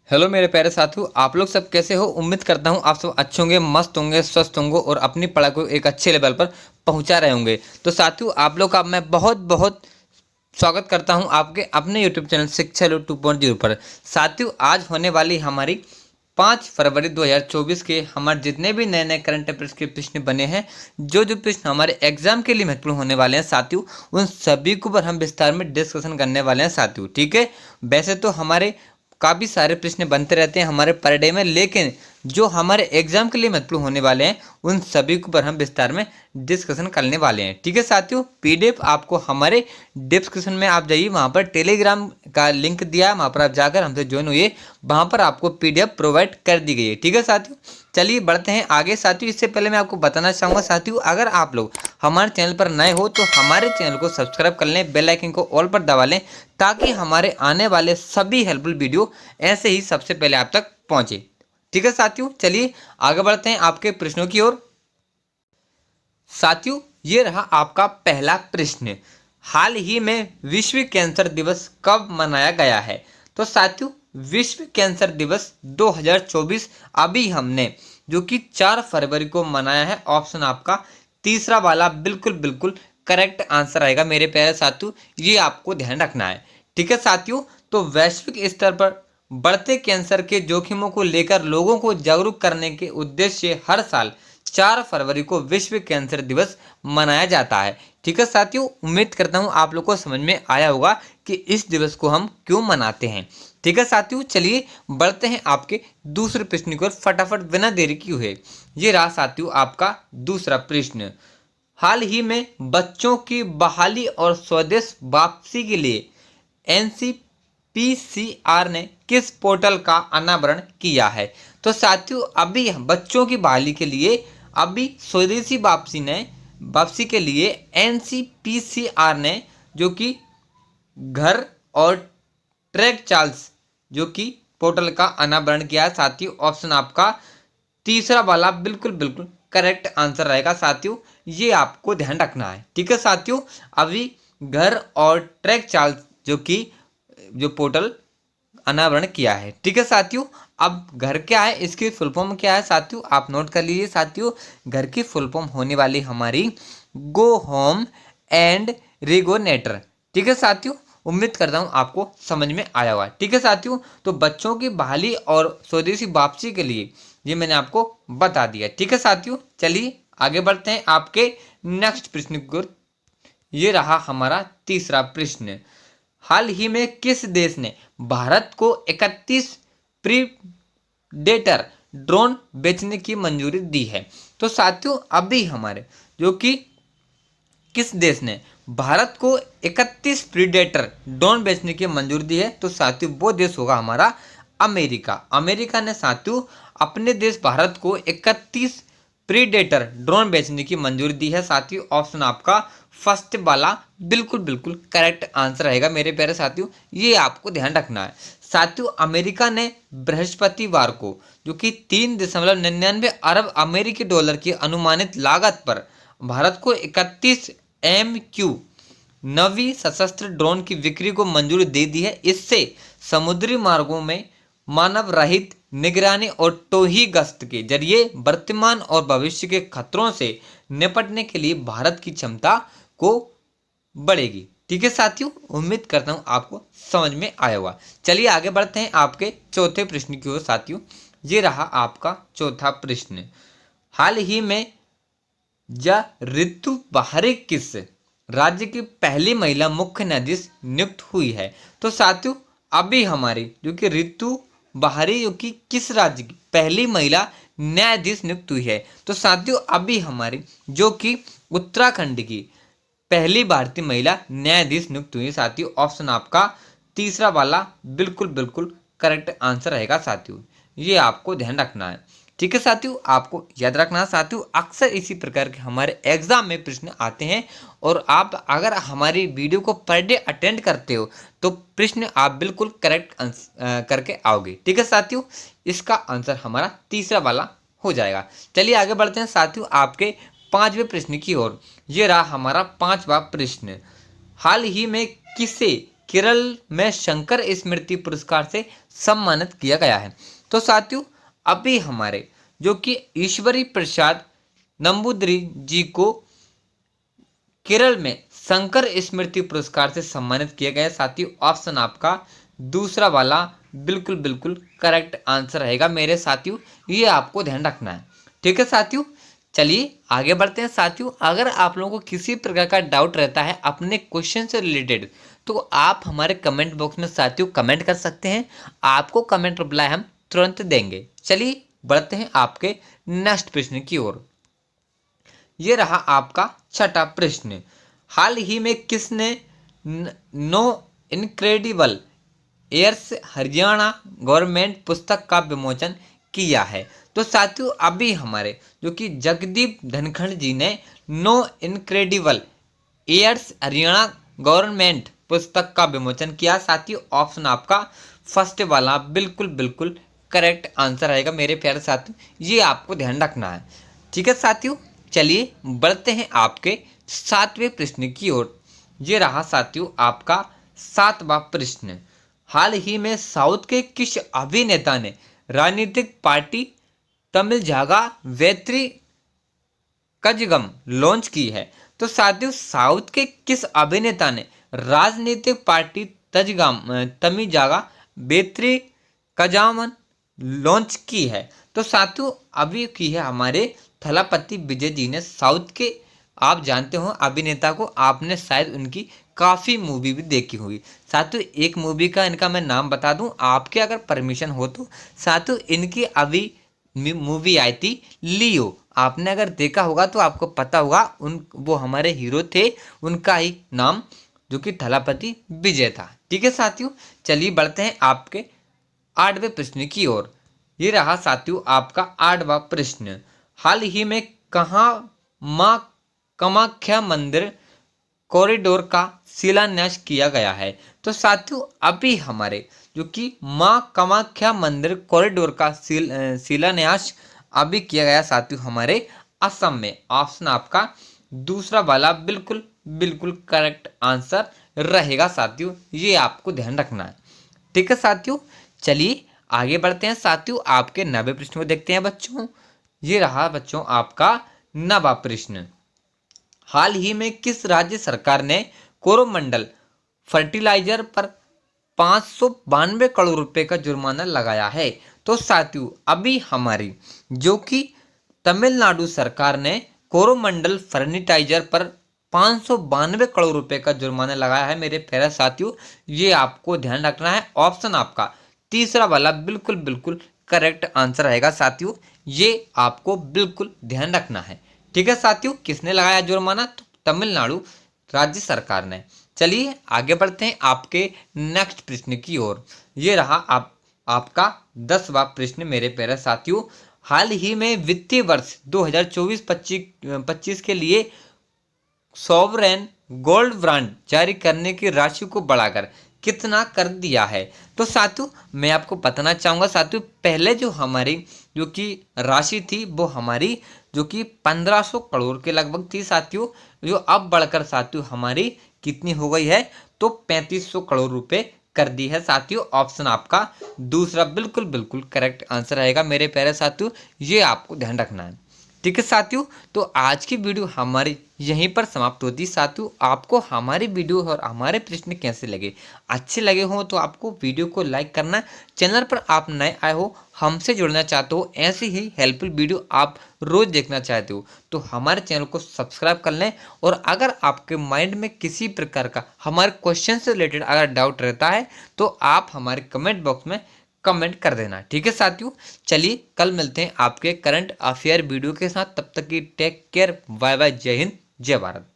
Hello मेरे प्यारे साथियों, आप लोग सब कैसे हो। उम्मीद करता हूँ आप सब अच्छे होंगे, मस्त होंगे, स्वस्थ होंगे और अपनी पढ़ाई को एक अच्छे लेवल पर पहुँचा रहे होंगे। तो साथियों, आप लोग का मैं बहुत बहुत स्वागत करता हूँ आपके अपने यूट्यूब चैनल शिक्षा लो 2.0 पर। साथियों, आज होने वाली हमारी 5 फरवरी 2024 के हमारे जितने भी नए नए करंट अफेयर्स के प्रश्न बने हैं, जो जो प्रश्न हमारे एग्जाम के लिए महत्वपूर्ण होने वाले हैं साथियों, उन सभी को पर हम विस्तार में डिस्कशन करने वाले हैं साथियों। ठीक है, वैसे तो हमारे काफ़ी सारे प्रश्न बनते रहते हैं हमारे पर डे में, लेकिन जो हमारे एग्जाम के लिए महत्वपूर्ण होने वाले हैं उन सभी को पर हम विस्तार में डिस्कशन करने वाले हैं। ठीक है साथियों, पीडीएफ आपको हमारे डिस्क्रिप्शन में आप जाइए, वहाँ पर टेलीग्राम का लिंक दिया है, वहाँ पर आप जाकर हमसे ज्वाइन हुई, वहाँ पर आपको पीडीएफ प्रोवाइड कर दी गई है। ठीक है साथियों, चलिए बढ़ते हैं आगे साथियों। इससे पहले मैं आपको बताना चाहूँगा साथियों, अगर आप लोग हमारे चैनल पर नए हो तो हमारे चैनल को सब्सक्राइब कर लें, बेल आइकन को ऑल पर दबा लें, ताकि हमारे आने वाले सभी हेल्पफुल वीडियो ऐसे ही सबसे पहले आप तक पहुंचे। ठीक है साथियों, चलिए आगे बढ़ते हैं आपके प्रश्नों की ओर। साथियों, ये रहा आपका पहला प्रश्न। हाल ही में विश्व कैंसर दिवस कब मनाया गया है? तो साथियों, विश्व कैंसर दिवस 2024 अभी हमने जो कि 4 फरवरी को मनाया है। ऑप्शन आपका तीसरा वाला बिल्कुल बिल्कुल करेक्ट आंसर आएगा मेरे प्यारे साथियों, ये आपको ध्यान रखना है। ठीक है साथियों, तो वैश्विक स्तर पर बढ़ते कैंसर के जोखिमों को लेकर लोगों को जागरूक करने के उद्देश्य से हर साल 4 फरवरी को विश्व कैंसर दिवस मनाया जाता है। ठीक है साथियों, उम्मीद करता हूँ आप लोग को समझ में आया होगा कि इस दिवस को हम क्यों मनाते हैं। ठीक है साथियों, चलिए बढ़ते हैं आपके दूसरे प्रश्न की ओर फटाफट बिना देरी की हुए। ये रहा साथियों आपका दूसरा प्रश्न। हाल ही में बच्चों की बहाली और स्वदेश वापसी के लिए एनसीपीसीआर ने किस पोर्टल का अनावरण किया है? तो साथियों, अभी बच्चों की बहाली के लिए अभी स्वदेशी वापसी के लिए एनसीपीसीआर ने जो कि घर और ट्रैक चार्ल्स जो कि पोर्टल का अनावरण किया है साथियों। ऑप्शन आपका तीसरा वाला बिल्कुल बिल्कुल करेक्ट आंसर रहेगा साथियों, ये आपको ध्यान रखना है। ठीक है साथियों, अभी घर और ट्रैक चार्ल्स जो कि जो पोर्टल अनावरण किया है। ठीक है साथियों, अब घर क्या है, इसकी फुल फॉर्म क्या है साथियों, आप नोट कर लीजिए साथियों। घर की फुल फॉर्म होने वाली हमारी गो होम एंड रिगोनेटर। ठीक है साथियों, उम्मीद करता हूँ आपको समझ में आया होगा। ठीक है साथियों, तो बच्चों की बहाली और स्वदेशी वापसी के लिए ये मैंने आपको बता दिया। ठीक है साथियों, चलिए आगे बढ़ते हैं आपके नेक्स्ट प्रश्न की ओर। ये रहा हमारा तीसरा प्रश्न। हाल ही में किस देश ने भारत को 31 प्रीडेटर ड्रोन बेचने की मंजूरी दी है? तो साथियों, अभी हमारे जो कि किस देश ने भारत को 31 प्रीडेटर ड्रोन बेचने की मंजूरी दी है? तो साथियों, वो देश होगा हमारा अमेरिका। अमेरिका ने साथियों अपने देश भारत को 31 प्रीडेटर ड्रोन बेचने की मंजूरी दी है साथियों। ऑप्शन आपका फर्स्ट वाला बिल्कुल बिल्कुल करेक्ट आंसर रहेगा मेरे प्यारे साथियों, ये आपको ध्यान रखना है। साथियों, अमेरिका ने बृहस्पतिवार को जो कि 3.99 अरब अमेरिकी डॉलर की अनुमानित लागत पर भारत को 31 MQ नवी सशस्त्र ड्रोन की बिक्री को मंजूरी दे दी है। इससे समुद्री मार्गों में मानव रहित निगरानी और टोही गश्त के जरिए वर्तमान और भविष्य के खतरों से निपटने के लिए भारत की क्षमता को बढ़ेगी। ठीक है साथियों, उम्मीद करता हूं आपको समझ में आया होगा। चलिए आगे बढ़ते हैं आपके चौथे प्रश्न की ओर साथियों। ये रहा आपका चौथा प्रश्न। हाल ही में या ऋतु बहारे किस राज्य की पहली महिला मुख्य न्यायाधीश नियुक्त हुई है? तो साथियों, अभी हमारी जो कि ऋतु बहारे जो कि किस राज्य की पहली महिला न्यायाधीश नियुक्त हुई है? तो साथियों, अभी हमारी जो कि उत्तराखंड की पहली भारतीय महिला न्यायाधीश नियुक्त हुई है साथियों। ऑप्शन आपका तीसरा वाला बिल्कुल बिल्कुल करेक्ट आंसर रहेगा साथियों, ये आपको ध्यान रखना है। ठीक है साथियों, आपको याद रखना साथियों, अक्सर इसी प्रकार के हमारे एग्जाम में प्रश्न आते हैं और आप अगर हमारी वीडियो को पर डे अटेंड करते हो तो प्रश्न आप बिल्कुल करेक्ट करके आओगे। ठीक है साथियों, इसका आंसर हमारा तीसरा वाला हो जाएगा। चलिए आगे बढ़ते हैं साथियों आपके पांचवें प्रश्न की ओर। ये रहा हमारा पांचवा प्रश्न। हाल ही में किसे केरल में शंकर स्मृति पुरस्कार से सम्मानित किया गया है। तो साथियों अभी हमारे जो कि ईश्वरी प्रसाद नंबूदरी जी को केरल में शंकर स्मृति पुरस्कार से सम्मानित किया गया। साथियों ऑप्शन आपका दूसरा वाला बिल्कुल बिल्कुल करेक्ट आंसर रहेगा मेरे साथियों, ये आपको ध्यान रखना है। ठीक है साथियों, चलिए आगे बढ़ते हैं। साथियों अगर आप लोगों को किसी प्रकार का डाउट रहता है अपने क्वेश्चन से रिलेटेड तो आप हमारे कमेंट बॉक्स में साथियों कमेंट कर सकते हैं, आपको कमेंट रिप्लाई हम तुरंत देंगे। चलिए बढ़ते हैं आपके नेक्स्ट प्रश्न की ओर। ये रहा आपका छठा प्रश्न। हाल ही में किसने नो इनक्रेडिबल एयर्स हरियाणा गवर्नमेंट पुस्तक का विमोचन किया है? तो साथियों अभी हमारे जो कि जगदीप धनखड़ जी ने नो इनक्रेडिबल एयर्स हरियाणा गवर्नमेंट पुस्तक का विमोचन किया। साथियों ऑप्शन आपका फर्स्ट वाला बिल्कुल बिल्कुल करेक्ट आंसर आएगा मेरे प्यारे साथियों, ये आपको ध्यान रखना है। ठीक है साथियों, चलिए बढ़ते हैं आपके सातवें प्रश्न की ओर। ये रहा साथियों आपका सातवां प्रश्न। हाल ही में साउथ के किस अभिनेता ने राजनीतिक पार्टी तमिल जागा वेत्री कजगम लॉन्च की है? तो साथियों साउथ के किस अभिनेता ने राजनीतिक पार्टी तमिल जागा वेत्री कजामन लॉन्च की है? तो साथियों अभी की है हमारे थलापति विजय जी ने। साउथ के आप जानते हो अभिनेता को, आपने शायद उनकी काफ़ी मूवी भी देखी होगी। साथियों एक मूवी का इनका मैं नाम बता दूं आपके अगर परमिशन हो तो। साथियों इनकी अभी मूवी आई थी लियो, आपने अगर देखा होगा तो आपको पता होगा वो हमारे हीरो थे, उनका ही नाम जो कि थलापति विजय था। ठीक है साथियों, चलिए बढ़ते हैं आपके आठवें प्रश्न की ओर। ये रहा साथियों आपका आठवां प्रश्न। हाल ही में कहाँ माँ कामाख्या मंदिर कॉरिडोर का शिलान्यास किया गया है? तो साथियों अभी हमारे जो कि माँ कामाख्या मंदिर कॉरिडोर का शिलान्यास अभी किया गया साथियों हमारे असम में। ऑप्शन आपका दूसरा वाला बिल्कुल बिल्कुल करेक्ट आंसर रहेगा साथियों, ये आपको ध्यान रखना है। ठीक है साथियों, चलिए आगे बढ़ते हैं। साथियों आपके 9वें प्रश्न को देखते हैं बच्चों। ये रहा बच्चों आपका 9वां प्रश्न। हाल ही में किस राज्य सरकार ने कोरोमंडल फर्टिलाइजर पर 592 करोड़ रुपए का जुर्माना लगाया है? तो साथियों अभी हमारी जो कि तमिलनाडु सरकार ने कोरोमंडल फर्टिलाइजर पर 592 करोड़ रुपए का जुर्माना लगाया है मेरे प्यारे साथियों, ये आपको ध्यान रखना है। ऑप्शन आपका तीसरा वाला बिल्कुल बिल्कुल करेक्ट आंसर रहेगा साथियों, ये आपको बिल्कुल ध्यान रखना है। ठीक है साथियों, किसने लगाया जुर्माना? तो तमिलनाडु राज्य सरकार ने। चलिए आगे बढ़ते हैं आपके नेक्स्ट प्रश्न की ओर। ये रहा आपका 10वां प्रश्न मेरे प्यारे साथियों। हाल ही में वित्तीय वर्ष 2024-25 के लिए सॉवरेन गोल्ड बॉन्ड जारी करने की राशि को बढ़ाकर कितना कर दिया है? तो साथियों मैं आपको बताना चाहूँगा साथियों, पहले जो हमारी जो कि राशि थी वो हमारी जो कि 1500 करोड़ के लगभग थी साथियों, जो अब बढ़कर साथियों हमारी कितनी हो गई है? तो 3500 करोड़ रुपए कर दी है साथियों। ऑप्शन आपका दूसरा बिल्कुल बिल्कुल करेक्ट आंसर रहेगा मेरे प्यारे साथियों, ये आपको ध्यान रखना है। ठीक है साथियों, तो आज की वीडियो हमारी यहीं पर समाप्त होती है। साथियों आपको हमारी वीडियो और हमारे प्रश्न कैसे लगे, अच्छे लगे हो तो आपको वीडियो को लाइक करना। चैनल पर आप नए आए हो, हमसे जुड़ना चाहते हो, ऐसी ही हेल्पफुल वीडियो आप रोज़ देखना चाहते हो तो हमारे चैनल को सब्सक्राइब कर लें। और अगर आपके माइंड में किसी प्रकार का हमारे क्वेश्चन से रिलेटेड अगर डाउट रहता है तो आप हमारे कमेंट बॉक्स में कमेंट कर देना। ठीक है साथियों, चलिए कल मिलते हैं आपके करंट अफेयर वीडियो के साथ। तब तक की टेक केयर, बाय बाय, जय हिंद, जय भारत।